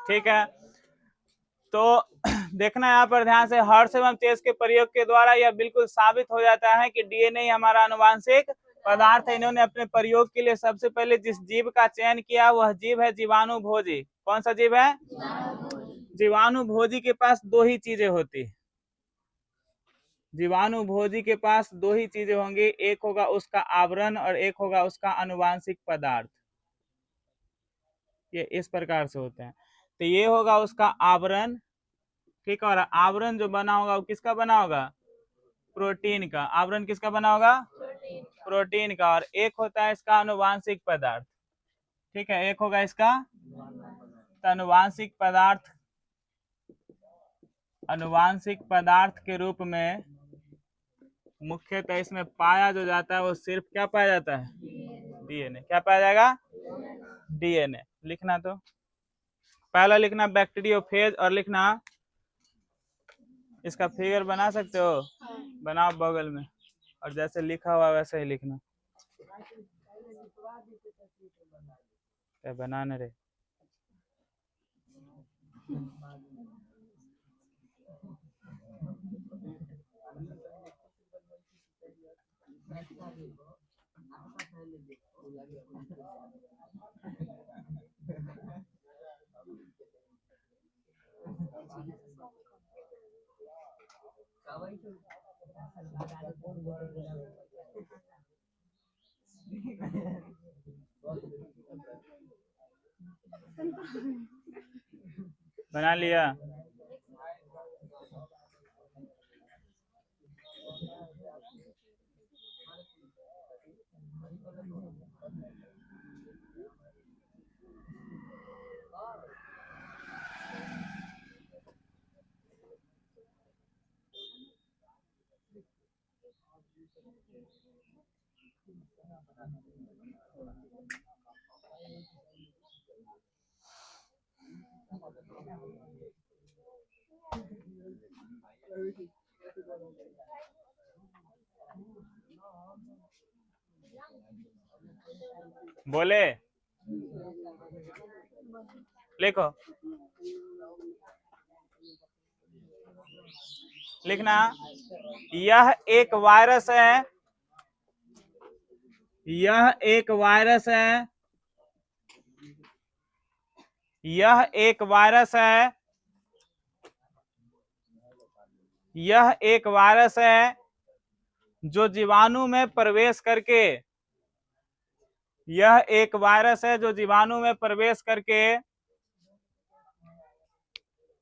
ठीक है, तो देखना यहाँ पर ध्यान से, हर्ष एवं चेस के प्रयोग के द्वारा यह बिल्कुल साबित हो जाता है कि डीएनए हमारा आनुवांशिक पदार्थ है। इन्होंने अपने प्रयोग के लिए सबसे पहले जिस जीव का चयन किया वह जीव है जीवाणुभोजी। कौन सा जीव है? जीवाणुभोजी के पास दो ही चीजें होती है, जीवाणुभोजी के पास दो ही चीजें होंगी, एक होगा उसका आवरण और एक होगा उसका आनुवांशिक पदार्थ। ये इस प्रकार से होते हैं। तो ये होगा उसका आवरण, ठीक है, और आवरण जो बना होगा वो किसका बना होगा? प्रोटीन का। आवरण किसका बना होगा? प्रोटीन का। और एक होता है इसका आनुवांशिक पदार्थ, ठीक है, एक होगा इसका आनुवांशिक पदार्थ। आनुवांशिक पदार्थ के रूप में मुख्यतः इसमें पाया जो जाता है वो सिर्फ क्या पाया जाता है? डीएनए। क्या पाया जाएगा? डीएनए। लिखना, तो पहला लिखना बैक्टीरियोफेज, और लिखना इसका फिगर बना सकते हो, बनाओ बगल में, और जैसे लिखा हुआ वैसे ही लिखना। बनाने रे। बना लिया? बोले लिखो, लिखना यह एक वायरस है, यह एक वायरस है, यह एक वायरस है, यह एक वायरस है जो जीवाणु में प्रवेश करके, यह एक वायरस है जो जीवाणु में प्रवेश करके,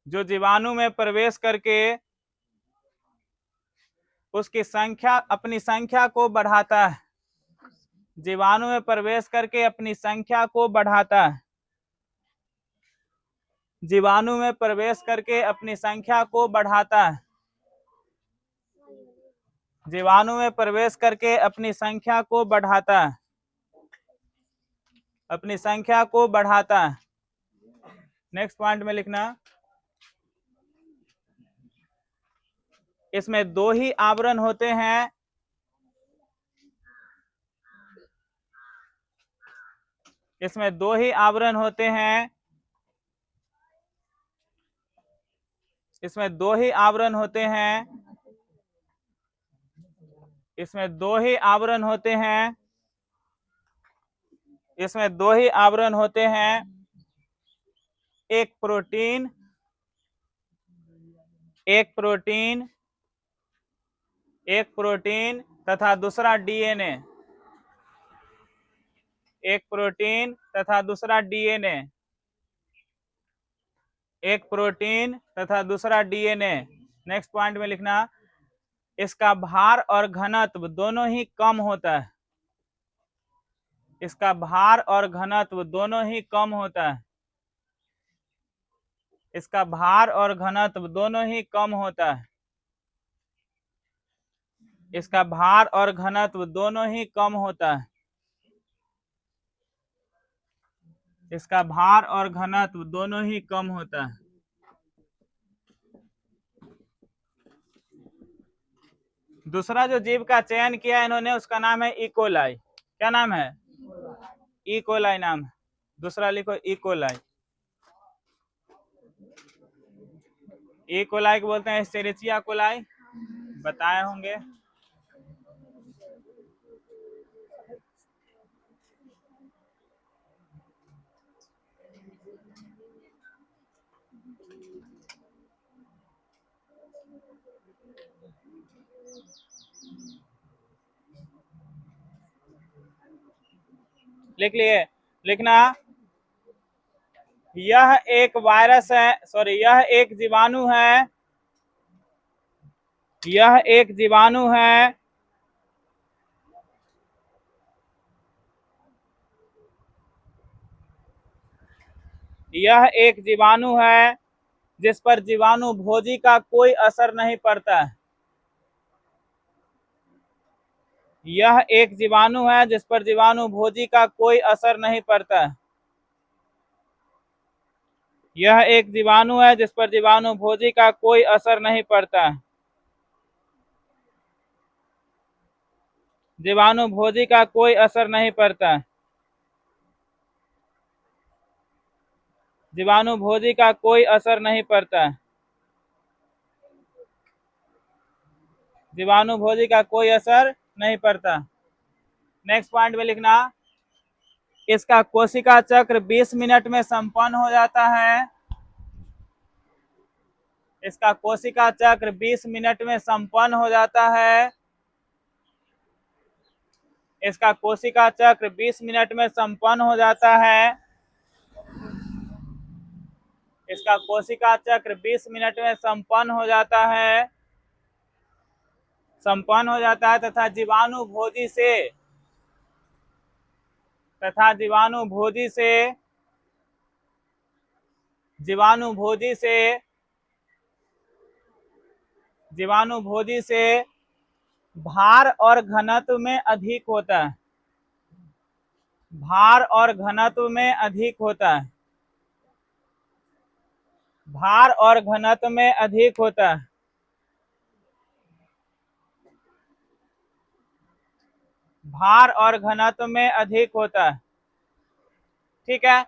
जो जीवाणु में प्रवेश करके उसकी संख्या, अपनी संख्या को बढ़ाता है। जीवाणु में प्रवेश करके अपनी संख्या को बढ़ाता है, जीवाणु में प्रवेश करके अपनी संख्या को बढ़ाता है, जीवाणु में प्रवेश करके अपनी संख्या को बढ़ाता है, अपनी संख्या को बढ़ाता है। नेक्स्ट पॉइंट में लिखना, इसमें दो ही आवरण होते हैं, इसमें दो ही आवरण होते हैं, इसमें दो ही आवरण होते हैं, इसमें दो ही आवरण होते हैं, इसमें दो ही आवरण होते हैं, एक प्रोटीन, एक प्रोटीन, एक प्रोटीन तथा दूसरा डीएनए, एक प्रोटीन तथा दूसरा डीएनए, एक प्रोटीन तथा दूसरा डीएनए। नेक्स्ट पॉइंट में लिखना, इसका भार और घनत्व दोनों ही कम होता है, इसका भार और घनत्व दोनों ही कम होता है, इसका भार और घनत्व दोनों ही कम होता है, इसका भार और घनत्व दोनों ही कम होता है, इसका भार और घनत्व दोनों ही कम होता है। दूसरा जो जीव का चयन किया इन्होंने उसका नाम है इकोलाई। क्या नाम है? इकोलाई नाम है। दूसरा लिखो इकोलाई। ई कोलाई को बोलते हैं एस्चेरिचिया कोलाई, बताए होंगे। लिख लिए, लिखना। यह एक वायरस है, सॉरी, यह एक जीवाणु है, यह एक जीवाणु है यह एक जीवाणु है जिस पर जीवाणु भोजी का कोई असर नहीं पड़ता है। यह एक जीवाणु है जिस पर जीवाणु भोजी का कोई असर नहीं पड़ता है। यह एक जीवाणु है जिस पर जीवाणु भोजी का कोई असर नहीं पड़ता है। जीवाणु भोजी का कोई असर नहीं पड़ता है। जीवाणु भोजी का कोई असर नहीं पड़ता है। जीवाणु भोजी का कोई असर नहीं पड़ता। नेक्स्ट पॉइंट में लिखना, इसका कोशिका चक्र 20 मिनट में संपन्न हो जाता है। इसका कोशिका चक्र 20 मिनट में संपन्न हो जाता है। इसका कोशिका चक्र 20 मिनट में संपन्न हो जाता है। इसका कोशिका चक्र 20 मिनट में संपन्न हो जाता है, संपन्न हो जाता है तथा जीवाणु भोजी से जीवाणु भोजी से भार और घनत्व में अधिक होता है। भार और घनत्व में अधिक होता है। भार और घनत्व में अधिक होता है। भार और घनत्व में अधिक होता है। ठीक है,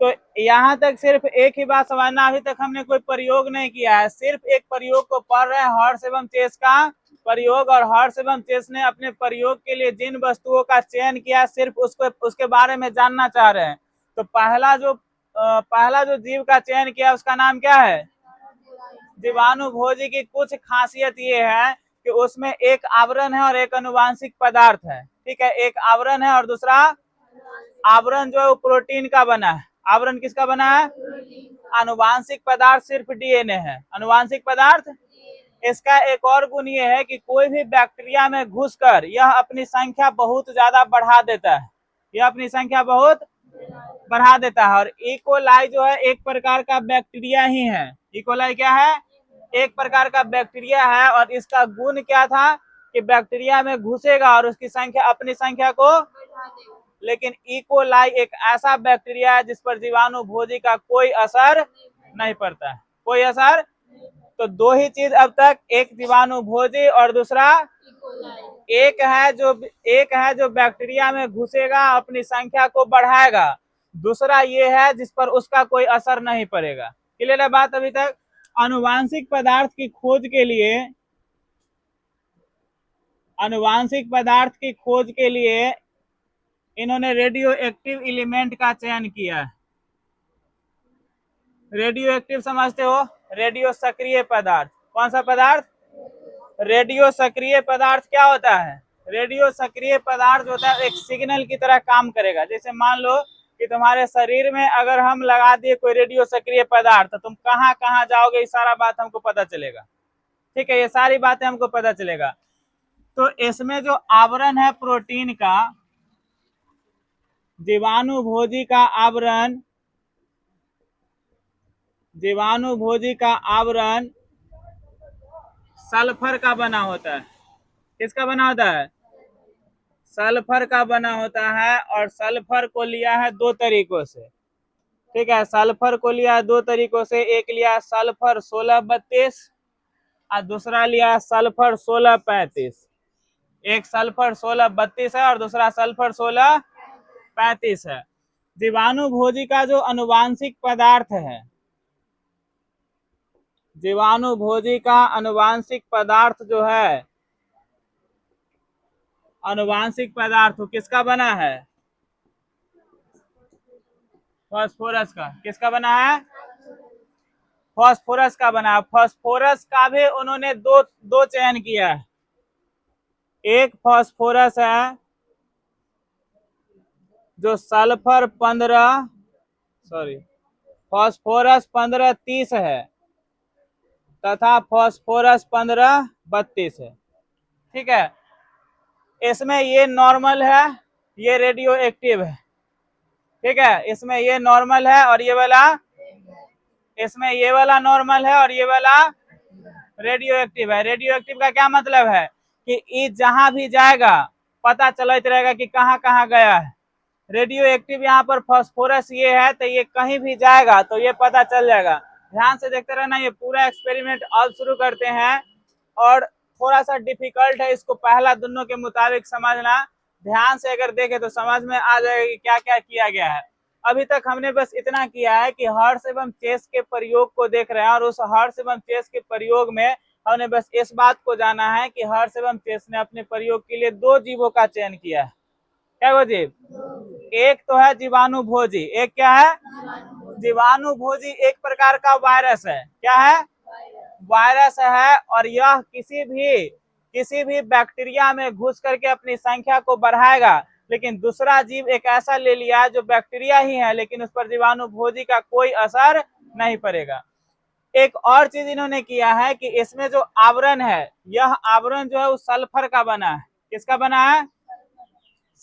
तो यहाँ तक सिर्फ एक ही बात समझना, अभी तक हमने कोई प्रयोग नहीं किया है, सिर्फ एक प्रयोग को पढ़ रहे हैं, हर्ष एवं चेस का प्रयोग। और हर्ष एवं चेस ने अपने प्रयोग के लिए जिन वस्तुओं का चयन किया, सिर्फ उसके बारे में जानना चाह रहे हैं। तो पहला जो जीव का चयन किया उसका नाम क्या है? जीवाणु भोजी की कुछ खासियत ये है कि उसमें एक आवरण है और एक अनुवांशिक पदार्थ है। ठीक है, एक आवरण है और दूसरा आवरण जो है वो प्रोटीन का बना है। आवरण किसका बना है? अनुवांशिक पदार्थ सिर्फ डीएनए है। अनुवांशिक पदार्थ, इसका एक और गुण ये है कि कोई भी बैक्टीरिया में घुसकर यह अपनी संख्या बहुत ज्यादा बढ़ा देता है। यह अपनी संख्या बहुत बढ़ा देता है। और इकोलाई जो है एक प्रकार का बैक्टीरिया ही है। इकोलाई क्या है? एक प्रकार का बैक्टीरिया है। और इसका गुण क्या था कि बैक्टीरिया में घुसेगा और उसकी संख्या, अपनी संख्या को, लेकिन इकोलाई एक ऐसा बैक्टीरिया है जिस पर जीवाणु भोजी का कोई असर नहीं पड़ता है। कोई असर। तो दो ही चीज अब तक, एक जीवाणु भोजी और दूसरा एक है जो बैक्टीरिया में घुसेगा, अपनी संख्या को बढ़ाएगा। दूसरा ये है जिस पर उसका कोई असर नहीं पड़ेगा। क्लियर है बात अभी तक? आनुवांशिक पदार्थ की खोज के लिए इन्होंने रेडियो एक्टिव एलिमेंट का चयन किया। रेडियो एक्टिव समझते हो? रेडियो सक्रिय पदार्थ। कौन सा पदार्थ? रेडियो सक्रिय पदार्थ क्या होता है? रेडियो सक्रिय पदार्थ होता है एक सिग्नल की तरह काम करेगा। जैसे मान लो कि तुम्हारे शरीर में अगर हम लगा दिए कोई रेडियो सक्रिय पदार्थ, तो तुम कहाँ कहाँ जाओगे, ये सारा बात हमको पता चलेगा। ठीक है, ये सारी बातें हमको पता चलेगा। तो इसमें जो आवरण है प्रोटीन का, जीवाणु भोजी का आवरण सल्फर का बना होता है। किसका बना होता है? सल्फर का बना होता है। और सल्फर को लिया है दो तरीकों से। ठीक है, सल्फर को लिया है दो तरीकों से। एक लिया सल्फर 1632 और दूसरा लिया सल्फर 1635। एक सल्फर 1632 है और दूसरा सल्फर 1635 है। जीवाणु भोजी का जो अनुवांशिक पदार्थ है, जीवाणु भोजी का अनुवांशिक पदार्थ जो है, अनुवांशिक पदार्थ किसका बना है? फास्फोरस का। किसका बना है? फास्फोरस का बना है। फास्फोरस का भी उन्होंने दो चयन किया है। एक फास्फोरस है जो सल्फर 15 फास्फोरस 1530 है तथा फास्फोरस 1532 है। ठीक है, इसमें ये नॉर्मल है, ये रेडियो एक्टिव है। ठीक है, इसमें ये नॉर्मल है और ये वाला, इसमें ये वाला नॉर्मल है और ये वाला रेडियो एक्टिव है। रेडियो एक्टिव का क्या मतलब है कि ये जहां भी जाएगा पता चलता रहेगा कि कहाँ कहाँ गया है। रेडियो एक्टिव यहाँ पर फास्फोरस ये है तो ये कहीं भी जाएगा तो ये पता चल जाएगा। ध्यान से देखते रहना। ये पूरा एक्सपेरिमेंट अब शुरू करते हैं और थोड़ा सा डिफिकल्ट है, इसको पहला दोनों के मुताबिक समझना। ध्यान से अगर देखें तो समझ में आ जाएगा कि क्या क्या किया गया है। अभी तक हमने बस इतना किया है कि हर्ष एवं चेस के प्रयोग को देख रहे हैं और उस हर्ष एवं चेस के प्रयोग में हमने बस इस बात को जाना है कि हर्ष एवं चेस ने अपने प्रयोग के लिए दो जीवों का चयन किया है। क्या वो जीव? एक तो है जीवाणु भोजी। एक क्या है? जीवाणु भोजी एक प्रकार का वायरस है। क्या है? वायरस है और यह किसी भी बैक्टीरिया में घुस करके अपनी संख्या को बढ़ाएगा। लेकिन दूसरा जीव एक ऐसा ले लिया है जो बैक्टीरिया ही है लेकिन उस पर जीवाणु भोजी का कोई असर नहीं पड़ेगा। एक और चीज इन्होंने किया है कि इसमें जो आवरण है, यह आवरण जो है वो सल्फर का बना है। किसका बना है?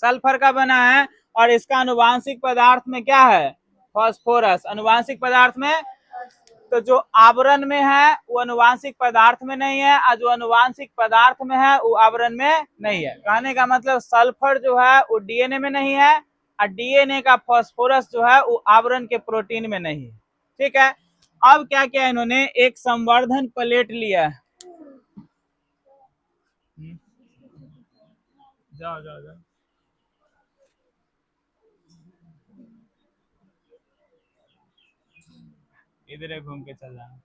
सल्फर का बना है और इसका अनुवांशिक पदार्थ में क्या है? फास्फोरस। अनुवांशिक पदार्थ में, तो जो आवरण में है वो अनुवांशिक पदार्थ में नहीं है और जो अनुवांशिक पदार्थ में है वो आवरण में नहीं है। कहने का मतलब सल्फर जो है वो डीएनए में नहीं है और डीएनए का फास्फोरस जो है वो आवरण के प्रोटीन में नहीं है। ठीक है, अब क्या किया इन्होंने? एक संवर्धन प्लेट लिया है। जाओ जाओ जाओ, इधर घूम के चल जाना।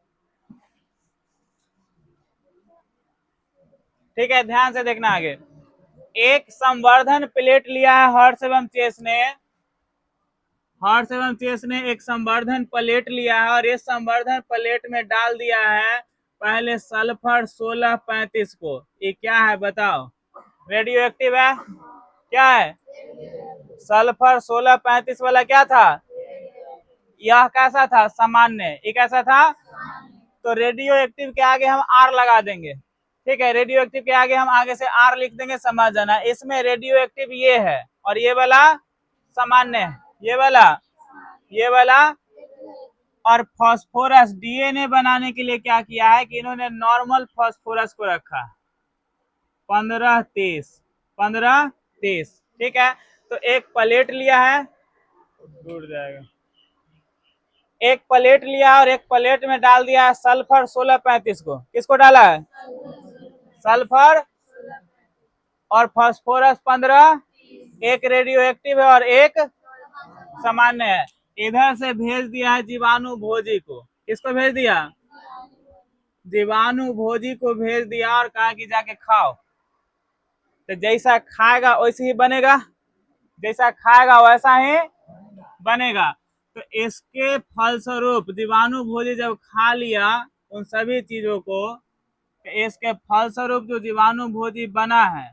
ठीक है, ध्यान से देखना आगे। एक संवर्धन प्लेट लिया है हर्ष एवं चेस ने। हर्ष एवं चेस ने एक संवर्धन प्लेट लिया है और इस संवर्धन प्लेट में डाल दिया है पहले सल्फर 1635 को। ये क्या है बताओ? रेडियो एक्टिव है। क्या है? सल्फर 1635 वाला क्या था? यह कैसा था? सामान्य। ये कैसा था? तो रेडियो एक्टिव के आगे हम आर लगा देंगे। ठीक है, रेडियो एक्टिव के आगे हम आगे से आर लिख देंगे, समझ जाना। इसमें रेडियो एक्टिव ये है और ये वाला सामान्य है। ये वाला और फास्फोरस डीएनए बनाने के लिए क्या किया है कि इन्होंने नॉर्मल फास्फोरस को रखा 1530। ठीक है, तो एक प्लेट लिया है, टूट जाएगा। एक प्लेट लिया और एक प्लेट में डाल दिया है सल्फर 1635 को। किसको डाला है? सल्फर और फास्फोरस 15। एक रेडियो एक्टिव है और एक सामान्य है। इधर से भेज दिया है जीवाणु भोजी को। किसको भेज दिया? जीवाणु भोजी को भेज दिया और कहा कि जाके खाओ। तो जैसा खाएगा वैसे ही बनेगा, जैसा खाएगा वैसा ही बनेगा। तो इसके फलस्वरूप जीवाणु भोजी जब खा लिया उन सभी चीजों को, इसके फलस्वरूप जो जीवाणु भोजी बना है,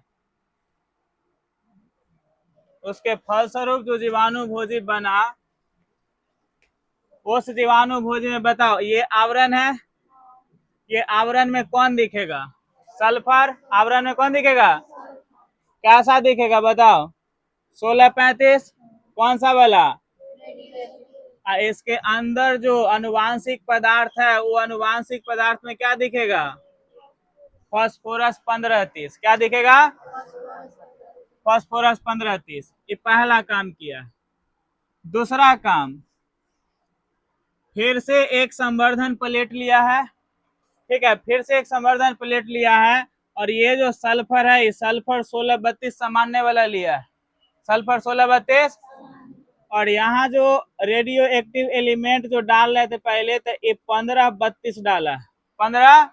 उसके फलस्वरूप जो जीवाणु भोजी बना, उस जीवाणु भोजी में बताओ ये आवरण है, ये आवरण में कौन दिखेगा? सल्फर। आवरण में कौन दिखेगा? कैसा दिखेगा बताओ? 1635। कौन सा वाला? इसके अंदर जो अनुवांशिक पदार्थ है वो अनुवांशिक पदार्थ में क्या दिखेगा? फास्फोरस 1530। क्या दिखेगा? फास्फोरस 1530। ये पहला काम किया। दूसरा काम, फिर से एक संवर्धन प्लेट लिया है। ठीक है, फिर से एक संवर्धन प्लेट लिया है और ये जो सल्फर है ये सल्फर 1632 सामान्य वाला लिया है। सल्फर 1632 और यहाँ जो रेडियो एक्टिव एलिमेंट जो डाल रहे थे पहले तो ये 1532 डाला है। 15।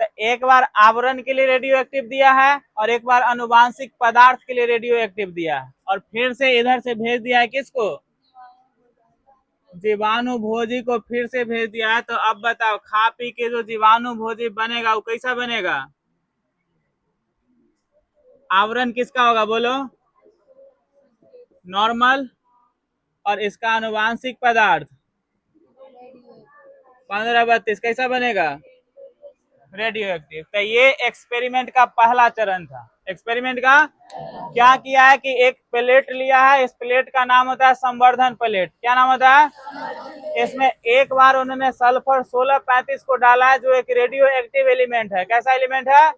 तो एक बार आवरण के लिए रेडियो एक्टिव दिया है और एक बार अनुवांशिक पदार्थ के लिए रेडियो एक्टिव दिया है, और फिर से इधर से भेज दिया है किसको, जीवाणु भोजी को फिर से भेज दिया है। तो अब बताओ खा पी के जो जीवाणु भोजी बनेगा वो कैसा बनेगा, आवरण किसका होगा बोलो, नॉर्मल, और इसका अनुवांशिक पदार्थ 15-32 कैसा बनेगा, रेडियो एक्टिव। तो ये एक्सपेरिमेंट का पहला चरण था। एक्सपेरिमेंट का क्या किया है कि एक प्लेट लिया है, इस प्लेट का नाम होता है संवर्धन प्लेट। क्या नाम होता है, इसमें एक बार उन्होंने सल्फर 1635 को डाला है जो एक रेडियो एक्टिव एलिमेंट है। कैसा एलिमेंट है,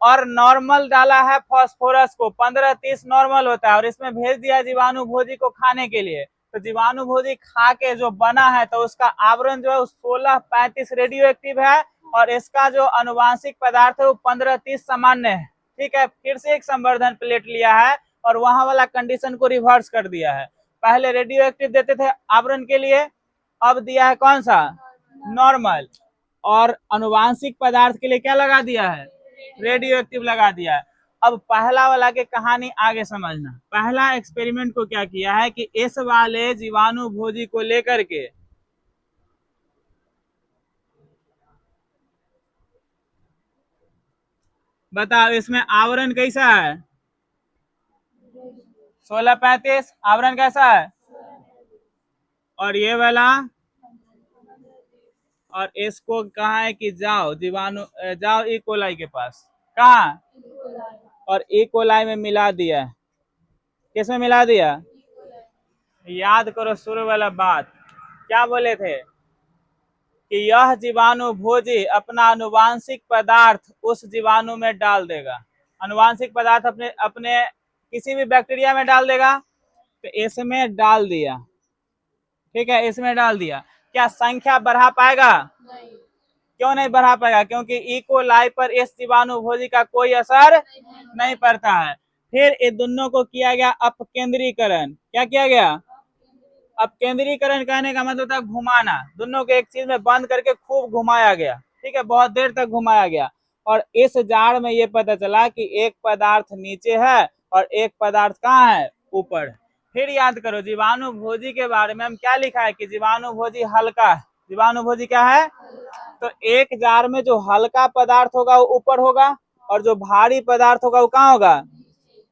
और नॉर्मल डाला है फास्फोरस को, 15-30 नॉर्मल होता है, और इसमें भेज दिया जीवाणु भोजी को खाने के लिए। तो जीवाणु भोजी खा के जो बना है तो उसका आवरण जो है 1635 रेडियो एक्टिव है, और इसका जो अनुवांशिक पदार्थ है वो 15-30 सामान्य है। ठीक है, फिर से एक संवर्धन प्लेट लिया है और वहां वाला कंडीशन को रिवर्स कर दिया है। पहले रेडियो एक्टिव देते थे आवरण के लिए, अब दिया है कौन सा, नॉर्मल, और अनुवांशिक पदार्थ के लिए क्या लगा दिया है, रेडियो एक्टिव लगा दिया है। अब पहला वाला के कहानी आगे समझना। पहला एक्सपेरिमेंट को क्या किया है कि इस वाले जीवाणु भोजी को लेकर के बताओ इसमें आवरण कैसा है, 1635, आवरण कैसा है, और ये वाला, और इसको कहा है कि जाओ जीवाणु, जाओ ई कोलाई के पास, कहा, और ई कोलाई में मिला दिया। किसमें मिला दिया, याद करो शुरू वाला बात, क्या बोले थे कि यह जीवाणु भोजी अपना अनुवांशिक पदार्थ उस जीवाणु में डाल देगा। अनुवांशिक पदार्थ अपने अपने किसी भी बैक्टीरिया में डाल देगा। तो इसमें डाल दिया, ठीक है, इसमें डाल दिया, क्या संख्या बढ़ा पाएगा, नहीं। क्यों नहीं बढ़ा पाएगा, क्योंकि ई कोलाई पर इस जीवाणु भोजी का कोई असर नहीं पड़ता है। फिर इन दोनों को किया गया अपकेंद्रीकरण। क्या किया गया, अपकेंद्रीकरण कहने का मतलब था घुमाना, दोनों को एक चीज में बंद करके खूब घुमाया गया। ठीक है, बहुत देर तक घुमाया गया, और इस जाड़ में ये पता चला कि एक पदार्थ नीचे है और एक पदार्थ कहाँ है, ऊपर। फिर याद करो जीवाणु भोजी के बारे में हम क्या लिखा है कि जीवाणु भोजी हल्का है। जीवाणु भोजी क्या है, तो एक जार में जो हल्का पदार्थ होगा वो ऊपर होगा, और जो भारी पदार्थ होगा वो कहाँ होगा,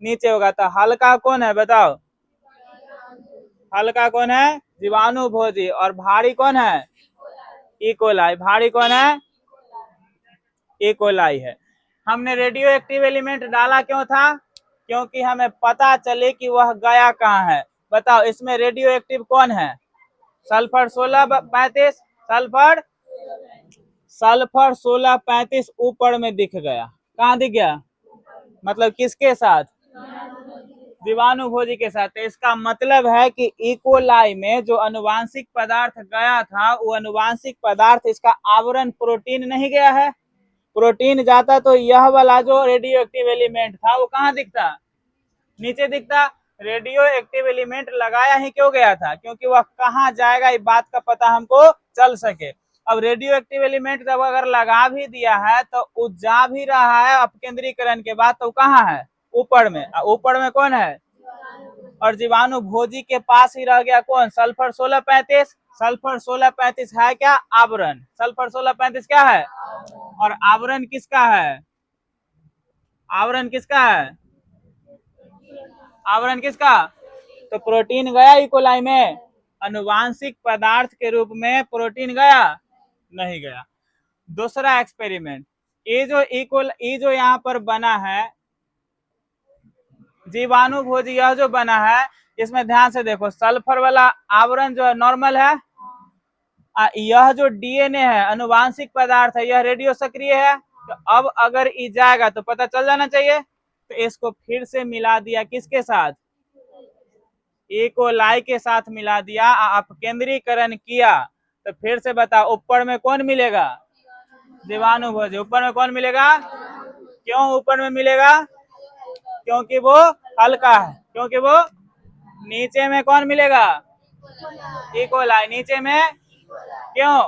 नीचे होगा। तो हल्का कौन है बताओ, हल्का कौन है, जीवाणु भोजी, और भारी कौन है, ई कोलाई। भारी कौन है, ई कोलाई है। हमने रेडियो एक्टिव एलिमेंट डाला क्यों था, क्योंकि हमें पता चले कि वह गया कहाँ है। बताओ इसमें रेडियो एक्टिव कौन है, सल्फर 1635, सल्फर 1635 ऊपर में दिख गया। कहाँ दिख गया, मतलब किसके साथ, जीवाणु भोजी के साथ। इसका मतलब है कि इकोलाई में जो अनुवांशिक पदार्थ गया था वो अनुवांशिक पदार्थ इसका आवरण प्रोटीन नहीं गया है। प्रोटीन जाता तो यह वाला जो रेडियो एक्टिव एलिमेंट था वो कहाँ दिखता, नीचे दिखता। रेडियो एक्टिव एलिमेंट लगाया ही क्यों गया था, क्योंकि वह कहाँ जाएगा इस बात का पता हमको चल सके। अब रेडियो एक्टिव एलिमेंट जब अगर लगा भी दिया है तो वो जा भी रहा है अपकेंद्रीकरण के बाद, तो कहाँ है, ऊपर में। ऊपर में कौन है, और जीवाणु भोजी के पास ही रह गया कौन, सल्फर 1635। सल्फर 1635 है क्या, आवरण। सल्फर 1635 क्या है, और आवरण किसका है, आवरण किसका है, आवरण किसका, तो प्रोटीन गया इकोलाई में, अनुवांशिक पदार्थ के रूप में प्रोटीन गया, नहीं गया। दूसरा एक्सपेरिमेंट, ये जो यहाँ पर बना है जीवाणु भोजी, यह जो बना है इसमें ध्यान से देखो, सल्फर वाला आवरण जो है नॉर्मल है, यह जो डीएनए है अनुवांशिक पदार्थ है, यह रेडियो सक्रिय है। तो अब अगर ई जाएगा तो पता चल जाना चाहिए। तो इसको फिर से मिला दिया किसके साथ, ई कोलाई के साथ मिला दिया, अपकेंद्रीकरण किया। तो फिर से बताओ ऊपर में कौन मिलेगा, जीवाणु भोजी। ऊपर में कौन मिलेगा, क्यों ऊपर में मिलेगा, क्योंकि वो हल्का है। क्योंकि वो, नीचे में कौन मिलेगा, ई कोलाई नीचे में, क्यों,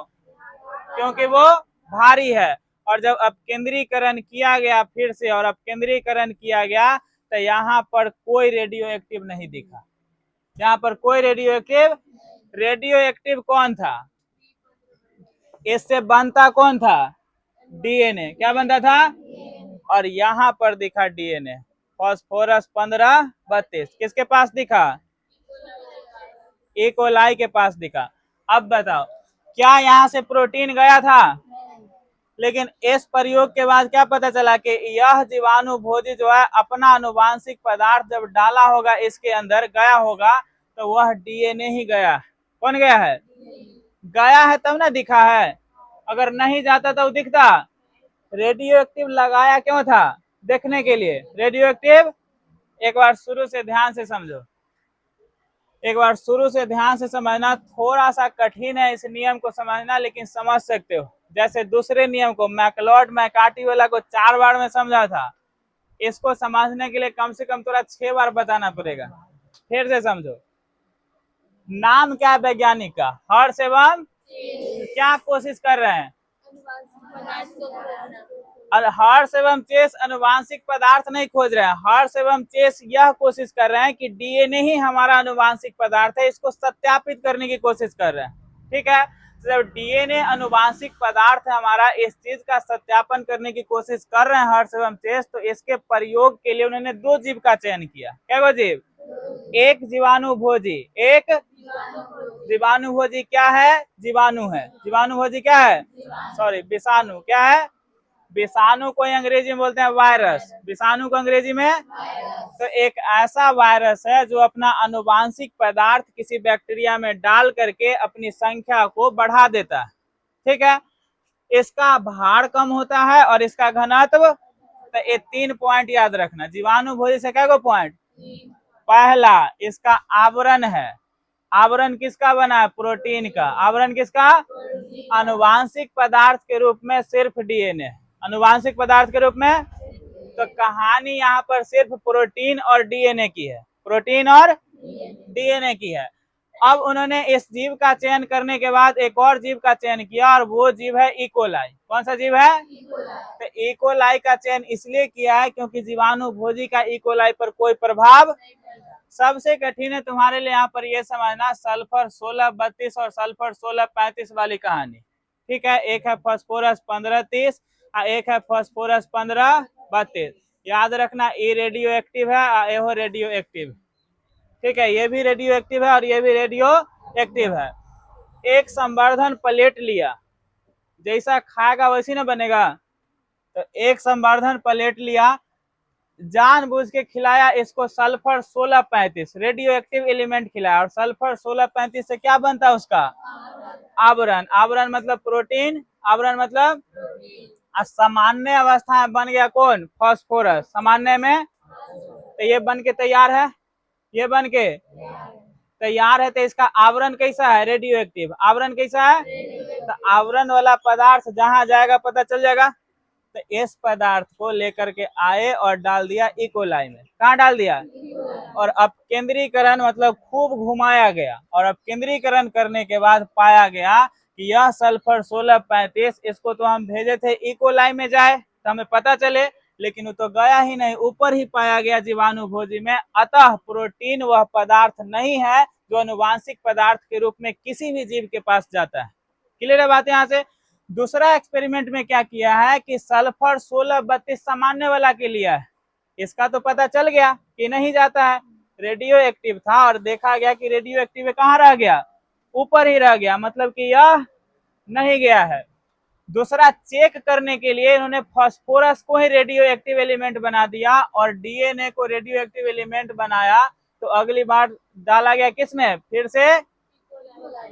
क्योंकि वो भारी है। और जब अपकेंद्रीकरण किया गया फिर से और अपकेंद्रीकरण किया गया तो यहाँ पर कोई रेडियो एक्टिव नहीं दिखा। यहाँ पर कोई रेडियो एक्टिव कौन था? इससे बनता कौन था? डीएनए। क्या बनता था? और यहाँ पर दिखा डीएनए फास्फोरस 1532 किसके पास दिखा? ई कोलाई के पास दिखा। अब बताओ क्या यहाँ से प्रोटीन गया था? लेकिन इस प्रयोग के बाद क्या पता चला कि यह जीवाणु भोजी जो है अपना आनुवांशिक पदार्थ जब डाला होगा इसके अंदर गया होगा तो वह डीएनए ही गया। कौन गया है? गया है तब ना दिखा है। अगर नहीं जाता तो दिखता। रेडियो एक्टिव लगाया क्यों था? देखने के लिए। रेडियो एक्टिव एक बार शुरू से ध्यान से समझो, एक बार शुरू से ध्यान से समझना। थोड़ा सा कठिन है इस नियम को समझना लेकिन समझ सकते हो। जैसे दूसरे नियम को मैकलॉड मैकार्टी वाला को 4 बार में समझा था, इसको समझने के लिए कम से कम थोड़ा 6 बार बताना पड़ेगा। फिर से समझो। नाम क्या है वैज्ञानिक का? हर्ष एवं क्या कोशिश कर रहे हैं? हर्ष एवं चेस अनुवांशिक पदार्थ नहीं खोज रहे हैं। हर्ष एवं चेस यह कोशिश कर रहे हैं कि डीएनए ही हमारा अनुवांशिक पदार्थ है, इसको सत्यापित करने की कोशिश कर रहे हैं। ठीक है, जब डीएनए अनुवांशिक पदार्थ है हमारा, इस चीज का सत्यापन करने की कोशिश कर रहे हैं हर्ष एवं चेस, तो इसके प्रयोग के लिए उन्होंने 2 जीव का चयन किया। क्या वो जीव? एक जीवाणु भोजी, एक जीवाणु भोजी क्या है? जीवाणु है। जीवाणु भोजी क्या है? सॉरी विषाणु। क्या है? विषाणु को अंग्रेजी में बोलते हैं वायरस। विषाणु को अंग्रेजी में तो एक ऐसा वायरस है जो अपना आनुवांशिक पदार्थ किसी बैक्टीरिया में डाल करके अपनी संख्या को बढ़ा देता है। ठीक है, इसका भार कम होता है और इसका घनत्व। तो ये 3 पॉइंट याद रखना। जीवाणु भोजी से क्या पॉइंट? पहला, इसका आवरण है। आवरण किसका बना है? प्रोटीन का। आवरण किसका? आनुवांशिक पदार्थ के रूप में सिर्फ डीएनए। आनुवांशिक पदार्थ के रूप में। तो कहानी यहाँ पर सिर्फ प्रोटीन और डीएनए की है। प्रोटीन और डीएनए की है। अब उन्होंने इस जीव का चयन करने के बाद एक और जीव का चयन किया और वो जीव है ई कोलाई। कौन सा जीव है? तो ई कोलाई का चयन इसलिए किया है क्योंकि जीवाणु भोजी का ई कोलाई पर कोई प्रभाव। सबसे कठिन है तुम्हारे लिए यहाँ पर ये समझना सल्फर 1632 और सल्फर 1635 वाली कहानी। ठीक है, एक है फास्फोरस 1530 और एक है फास्फोरस 1532। याद रखना ये रेडियो एक्टिव है और ये रेडियो एक्टिव। ठीक है, ये भी रेडियो एक्टिव है और ये भी रेडियो एक्टिव है। एक संवर्धन प्लेट लिया, जैसा खाएगा वैसी ना बनेगा। तो एक संवर्धन प्लेट लिया, जानबूझ के खिलाया इसको सल्फर 1635 रेडियो एक्टिव एलिमेंट खिलाया और सल्फर 1635 से क्या बनता है उसका? आवरण। आवरण मतलब प्रोटीन। आवरण मतलब सामान्य अवस्था में बन गया कौन? फास्फोरस। सामान्य में तो ये बन के तैयार है, ये बन के तैयार है। तो इसका आवरण कैसा है? Radio active. आवरण कैसा है? तो आवरण वाला पदार्थ जहां जाएगा पता चल जाएगा। तो इस पदार्थ को लेकर के आए और डाल दिया ई कोलाई में। कहाँ डाल दिया? और अपकेंद्रीकरण मतलब खूब घुमाया गया और अपकेंद्रीकरण करने के बाद पाया गया कि यह सल्फर 1635 इसको तो हम भेजे थे ई कोलाई में जाए तो हमें पता चले, लेकिन वो तो गया ही नहीं, ऊपर ही पाया गया जीवाणु भोजी में। अतः प्रोटीन वह पदार्थ नहीं है जो अनुवांशिक पदार्थ के रूप में किसी भी जीव के पास जाता है। क्लियर है बात यहाँ से? दूसरा एक्सपेरिमेंट में क्या किया है कि सल्फर 1632 सामान्य वाला के लिया है। इसका तो पता चल गया कि नहीं जाता है, रेडियो एक्टिव था और देखा गया कि रेडियो एक्टिव कहाँ रह गया? ऊपर ही रह गया, मतलब कि यह नहीं गया है। दूसरा चेक करने के लिए इन्होंने फास्फोरस को ही रेडियो एक्टिव एलिमेंट बना दिया और डीएनए को रेडियो एक्टिव एलिमेंट बनाया। तो अगली बार डाला गया किसमें? फिर से।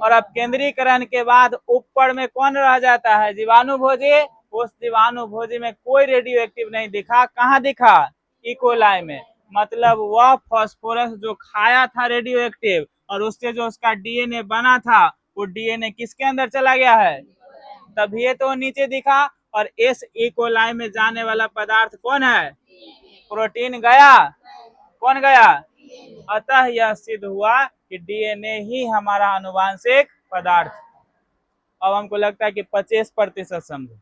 और अब केंद्रीकरण के बाद ऊपर में कौन रह जाता है? जीवाणु भोजी। उस जीवाणु भोजी में कोई रेडियो एक्टिव नहीं दिखा। कहाँ दिखा? ई कोलाई में। मतलब वह फास्फोरस जो खाया था रेडियो एक्टिव और उससे जो उसका डीएनए बना था वो डीएनए किसके अंदर चला गया है? तभी तो नीचे दिखा। और इस ई कोलाई में जाने वाला पदार्थ कौन है? प्रोटीन गया। कौन गया? अतः यह सिद्ध हुआ कि डीएनए ही हमारा आनुवांशिक पदार्थ। अब हमको लगता है कि 25% समझो।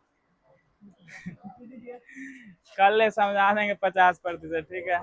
कल समझा देंगे 50%, ठीक है।